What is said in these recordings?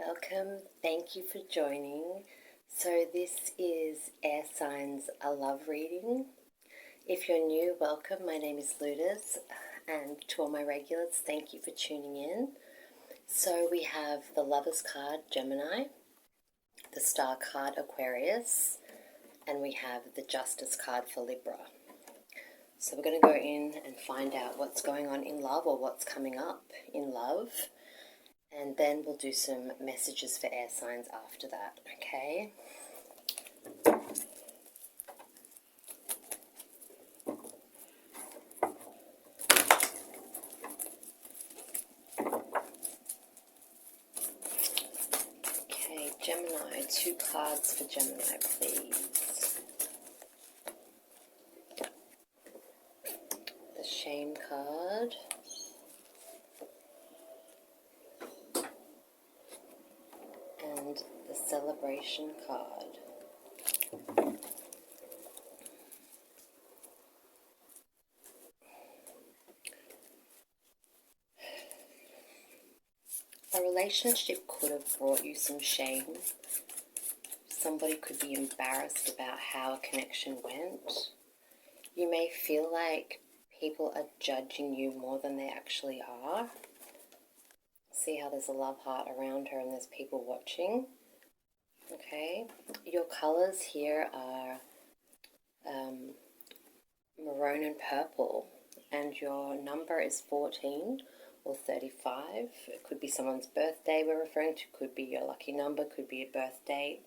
Welcome, thank you for joining. So this is Air Signs A Love Reading. If you're new, welcome. My name is Lourdes, and to all my regulars, thank you for tuning in. So we have the Lovers card, Gemini, the Star card, Aquarius, and we have the Justice card for Libra. So we're going to go in and find out what's going on in love, or what's coming up in love. And then we'll do some messages for air signs after that, okay? Okay, Gemini, 2 cards for Gemini, please. The Shame card. And the Celebration card. A relationship could have brought you some shame. Somebody could be embarrassed about how a connection went. You may feel like people are judging you more than they actually are. See how there's a love heart around her and there's people watching. Okay, your colors here are maroon and purple, and your number is 14 or 35. It could be someone's birthday we're referring to, could be your lucky number, could be a birth date.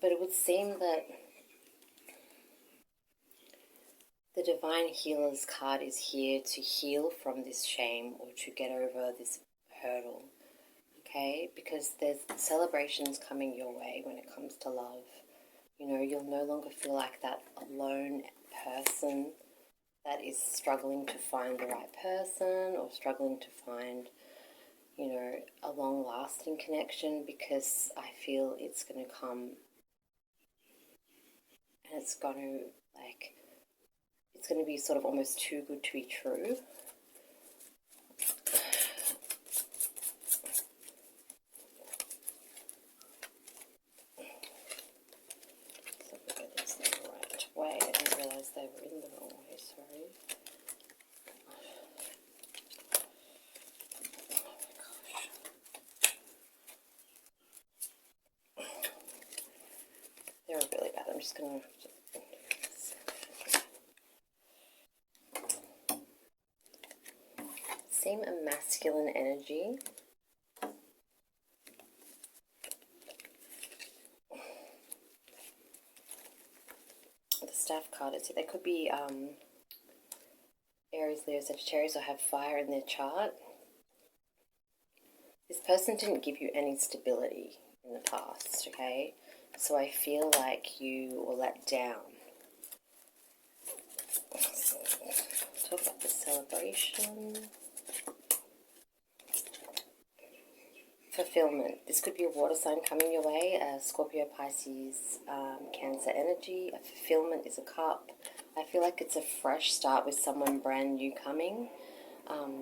But it would seem that the Divine Healer's card is here to heal from this shame or to get over this hurdle, okay? Because there's celebrations coming your way when it comes to love. You know, you'll no longer feel like that alone person that is struggling to find the right person or struggling to find, you know, a long-lasting connection, because I feel it's going to come and it's going to, like, it's going to be sort of almost too good to be true. So we get this in the right way. I didn't realise they were in the wrong way, sorry. They're really bad. I'm just going to... Seem a masculine energy. The Staff card, they could be Aries, Leo, Sagittarius, or have fire in their chart. This person didn't give you any stability in the past, okay? So I feel like you were let down. So, talk about the celebration. Fulfillment. This could be a water sign coming your way, Scorpio, Pisces, Cancer energy. A fulfillment is a cup. I feel like it's a fresh start with someone brand new coming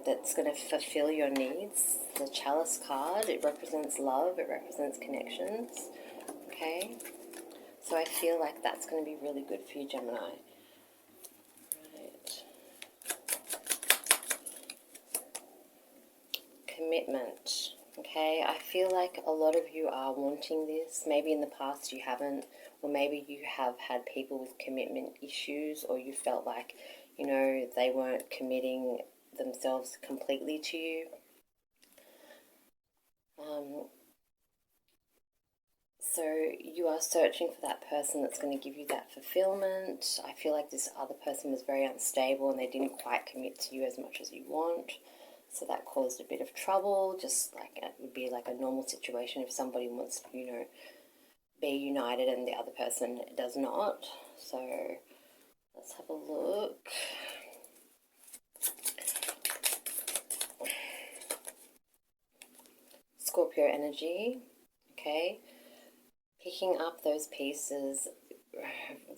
that's going to fulfill your needs. The Chalice card, it represents love, it represents connections. Okay? So I feel like that's going to be really good for you, Gemini. Right. Commitment. Okay, I feel like a lot of you are wanting this. Maybe in the past you haven't, or maybe you have had people with commitment issues, or you felt like, you know, they weren't committing themselves completely to you. So you are searching for that person that's going to give you that fulfillment. I feel like this other person was very unstable and they didn't quite commit to you as much as you want. So that caused a bit of trouble, just like it would be like a normal situation if somebody wants to, you know, be united and the other person does not. So let's have a look. Scorpio energy, okay? Picking up those pieces,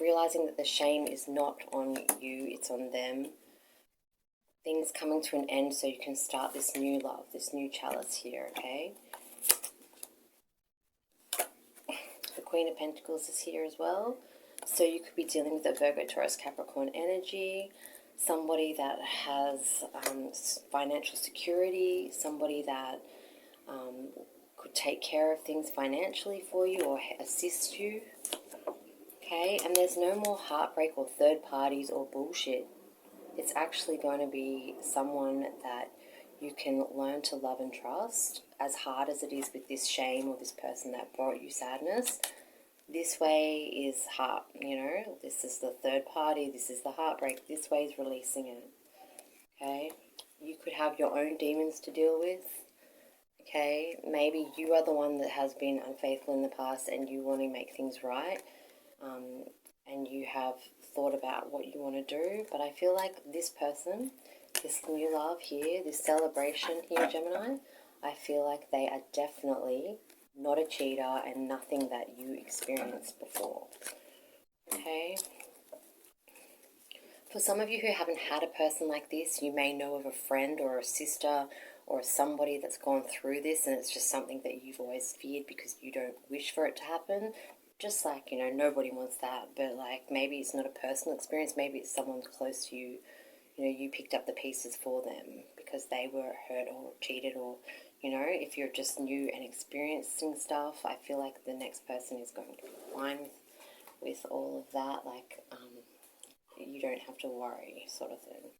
realizing that the shame is not on you, it's on them. Things coming to an end so you can start this new love, this new chalice here, okay? Queen of Pentacles is here as well. So you could be dealing with a Virgo, Taurus, Capricorn energy. Somebody that has financial security. Somebody that could take care of things financially for you or assist you. Okay, and there's no more heartbreak or third parties or bullshit. It's actually going to be someone that you can learn to love and trust, as hard as it is with this shame or this person that brought you sadness. This way is heart, you know, this is the third party, this is the heartbreak, this way is releasing it. Okay, you could have your own demons to deal with. Okay, maybe you are the one that has been unfaithful in the past and you want to make things right. And you have thought about what you want to do, but I feel like this person, this new love here, this celebration here, Gemini, I feel like they are definitely not a cheater and nothing that you experienced before. Okay? For some of you who haven't had a person like this, you may know of a friend or a sister or somebody that's gone through this, and it's just something that you've always feared because you don't wish for it to happen. Just like, you know, nobody wants that, but like maybe it's not a personal experience, maybe it's someone close to you, you know, you picked up the pieces for them because they were hurt or cheated, or, you know, if you're just new and experiencing stuff, I feel like the next person is going to be fine with all of that, like, you don't have to worry, sort of thing.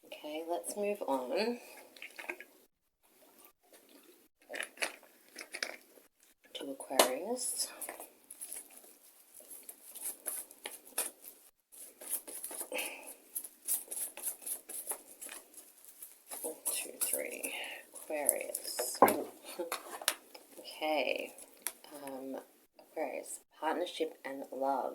Okay, let's move on to Aquarius. 1, 2, 3. Aquarius. Okay. Aquarius. Partnership and love.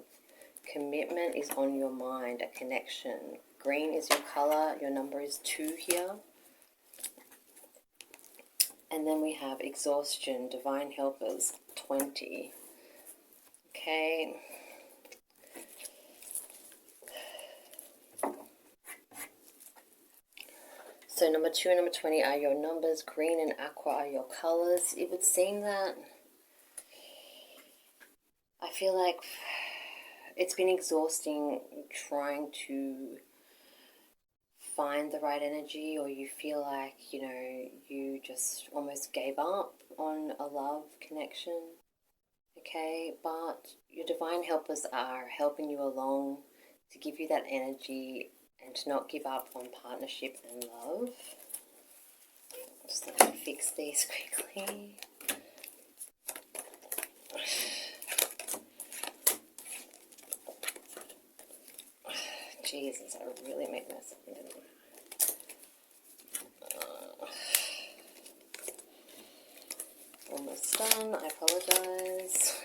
Commitment is on your mind. A connection. Green is your color. Your number is 2 here. And then we have exhaustion. Divine helpers. 20. Okay. So number 2 and number 20 are your numbers. Green and aqua are your colors. It would seem that I feel like it's been exhausting trying to find the right energy, or you feel like, you know, you just almost gave up on a love connection. Okay, but your divine helpers are helping you along to give you that energy and to not give up on partnership and love. Just let me fix these quickly. Jesus, I really made this up, didn't I? Almost done, I apologize.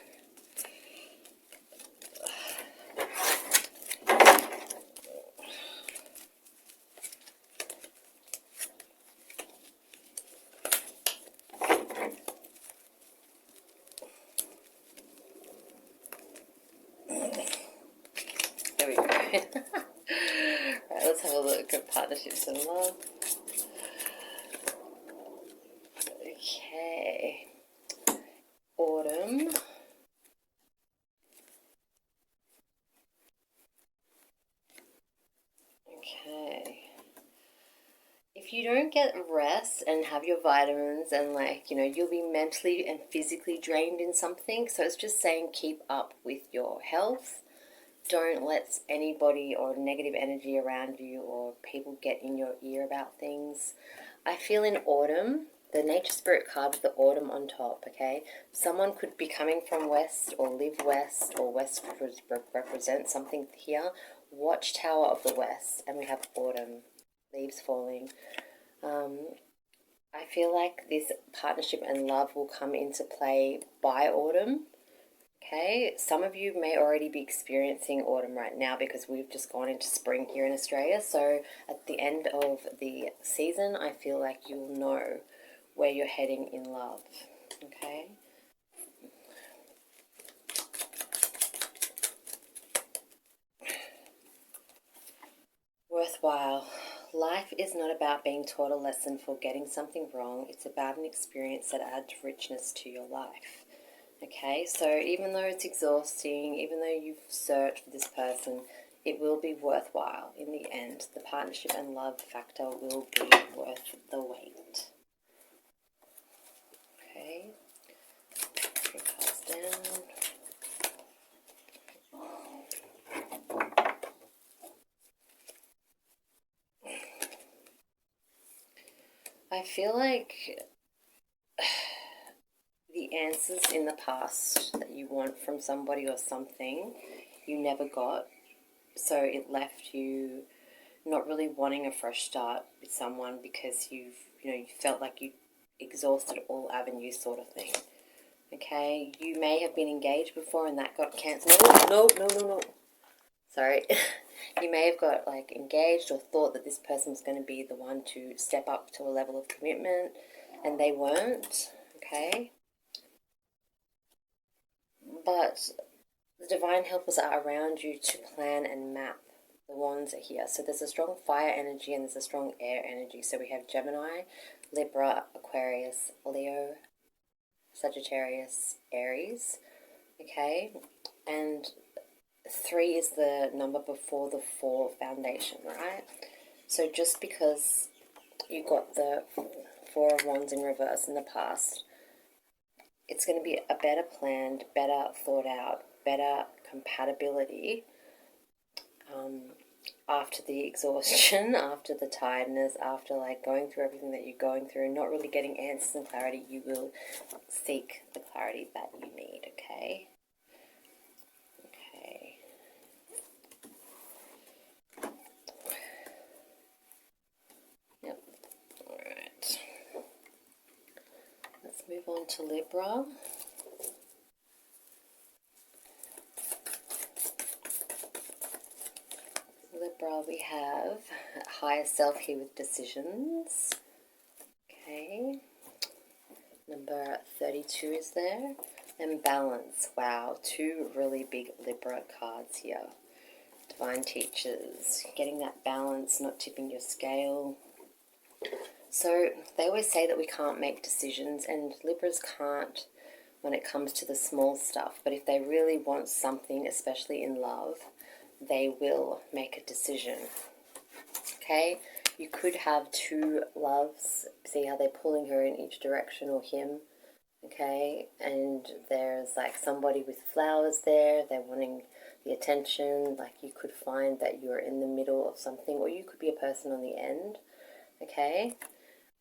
There we go. Right, let's have a look at partnerships and love. Okay. Autumn. Okay. If you don't get rest and have your vitamins and, like, you know, you'll be mentally and physically drained in something. So it's just saying keep up with your health. Don't let anybody or negative energy around you or people get in your ear about things. I feel in autumn, the nature spirit card with the autumn on top, okay? Someone could be coming from west or live west, or west could represent something here. Watchtower of the West, and we have autumn, leaves falling. I feel like this partnership and love will come into play by autumn. Okay, some of you may already be experiencing autumn right now because we've just gone into spring here in Australia. So at the end of the season, I feel like you'll know where you're heading in love. Okay. Worthwhile. Life is not about being taught a lesson for getting something wrong. It's about an experience that adds richness to your life. Okay, so even though it's exhausting, even though you've searched for this person, it will be worthwhile in the end. The partnership and love factor will be worth the wait. Okay, 3 cards down. I feel like the answers in the past that you want from somebody or something, you never got. So it left you not really wanting a fresh start with someone because you felt like you exhausted all avenues, sort of thing. Okay, you may have been engaged before and that got cancelled. No. Sorry. You may have got like engaged or thought that this person was going to be the one to step up to a level of commitment and they weren't. Okay. But the divine helpers are around you to plan and map. The wands are here. So there's a strong fire energy and there's a strong air energy. So we have Gemini, Libra, Aquarius, Leo, Sagittarius, Aries. Okay. And 3 is the number before the 4 foundation, right? So just because you got the 4 of Wands in reverse in the past, it's going to be a better planned, better thought out, better compatibility after the exhaustion, after the tiredness, after like going through everything that you're going through and not really getting answers and clarity. You will seek the clarity that you need, okay? Okay. Yep. All right. Let's move on to Libra. Libra, we have higher self here with decisions. Okay. Number 32 is there. And balance. Wow, 2 really big Libra cards here. Divine teachers. Getting that balance, not tipping your scale. So they always say that we can't make decisions, and Libras can't when it comes to the small stuff. But if they really want something, especially in love, they will make a decision. Okay, you could have 2 loves. See how they're pulling her in each direction, or him. Okay, and there's like somebody with flowers there. They're wanting the attention. Like you could find that you're in the middle of something, or you could be a person on the end. Okay,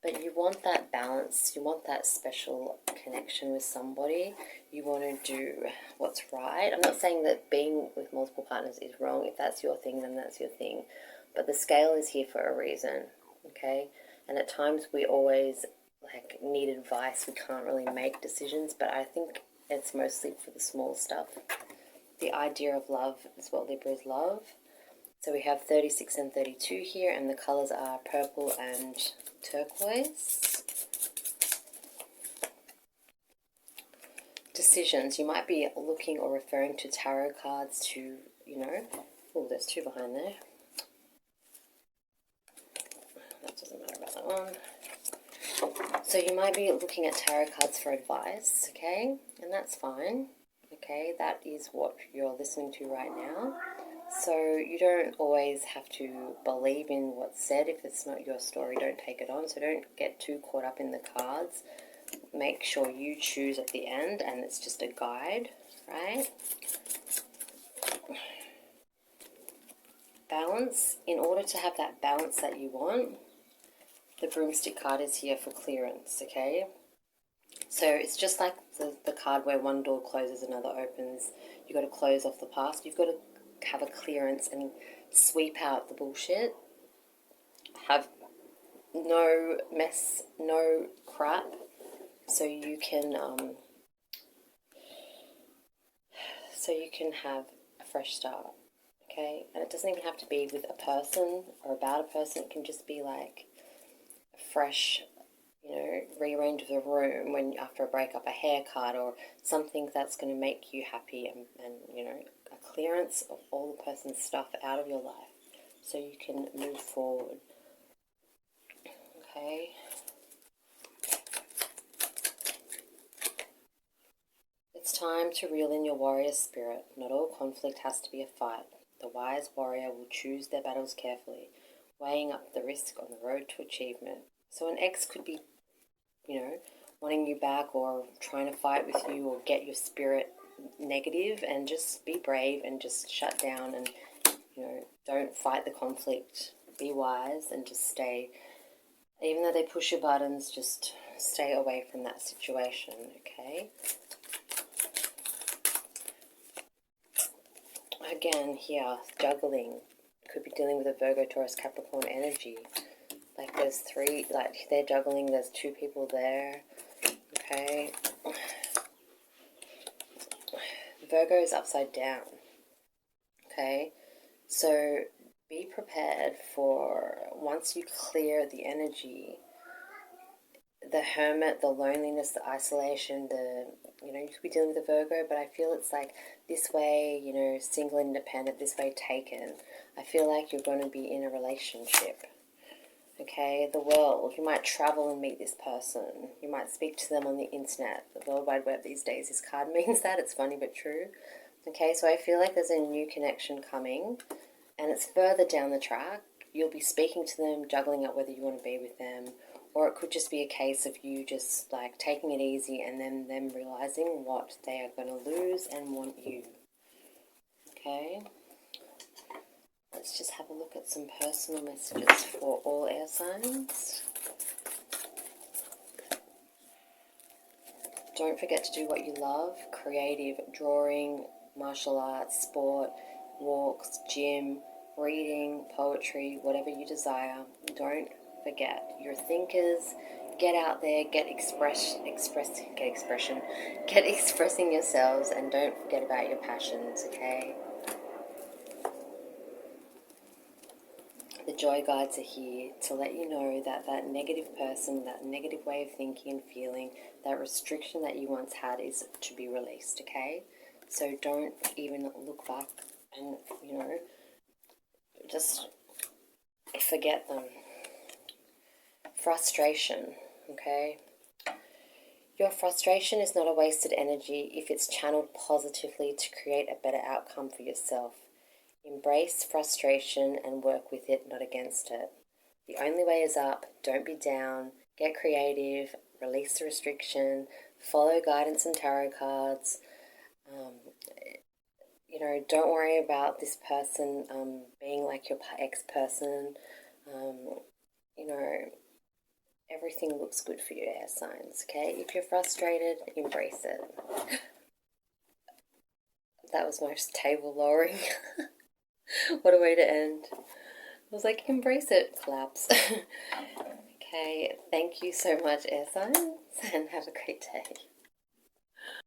but you want that balance. You want that special connection with somebody. You want to do what's right. I'm not saying that being with multiple partners is wrong. If that's your thing, then that's your thing. But the scale is here for a reason, okay? And at times we always like need advice. We can't really make decisions, but I think it's mostly for the small stuff. The idea of love is what Libras love. So we have 36 and 32 here, and the colors are purple and turquoise. Decisions. You might be looking or referring to tarot cards to, oh, there's 2 behind there. That doesn't matter about that one. So you might be looking at tarot cards for advice, okay? And that's fine, okay? That is what you're listening to right now. So you don't always have to believe in what's said. If it's not your story, don't take it on. So don't get too caught up in the cards. Make sure you choose at the end, and it's just a guide, right? Balance. In order to have that balance that you want, the broomstick card is here for clearance, okay? So it's just like the card where one door closes, another opens. You've got to close off the past. You've got to have a clearance and sweep out the bullshit. Have no mess, no crap, so you can have a fresh start, okay? And it doesn't even have to be with a person or about a person. It can just be like a fresh, rearrange the room after a breakup, a haircut, or something that's going to make you happy, and a clearance of all the person's stuff out of your life so you can move forward. Okay. It's to reel in your warrior spirit. Not all conflict has to be a fight. The wise warrior will choose their battles carefully, weighing up the risk on the road to achievement. So an ex could be, wanting you back or trying to fight with you or get your spirit negative, and just be brave and just shut down and, don't fight the conflict. Be wise and just stay, even though they push your buttons, just stay away from that situation, okay? Again, here, juggling. Could be dealing with a Virgo, Taurus, Capricorn energy. Like there's three, like they're juggling, there's two people there, okay? Virgo is upside down, okay? So be prepared for, once you clear the energy, the hermit, the loneliness, the isolation, you could be dealing with a Virgo, but I feel it's like this way, single, independent, this way taken. I feel like you're going to be in a relationship, okay? The world, you might travel and meet this person. You might speak to them on the internet. The World Wide Web these days, this card means that. It's funny but true. Okay, so I feel like there's a new connection coming, and it's further down the track. You'll be speaking to them, juggling up whether you want to be with them, or it could just be a case of you just like taking it easy and then them realizing what they are going to lose and want you. Okay? Let's just have a look at some personal messages for all air signs. Don't forget to do what you love. Creative, drawing, martial arts, sport, walks, gym, reading, poetry, whatever you desire. Don't forget. You're thinkers. Get out there, get expressing yourselves, and don't forget about your passions, okay? The joy guides are here to let you know that that negative person, that negative way of thinking and feeling, that restriction that you once had is to be released, okay? So don't even look back and, just forget them. Frustration, okay? Your frustration is not a wasted energy if it's channeled positively to create a better outcome for yourself. Embrace frustration and work with it, not against it. The only way is up. Don't be down. Get creative. Release the restriction. Follow guidance and tarot cards. Don't worry about this person being like your ex-person. Everything looks good for you, air signs, okay? If you're frustrated, embrace it. That was my table lowering. What a way to end. I was like, embrace it, collapse. Okay, thank you so much, air signs, and have a great day.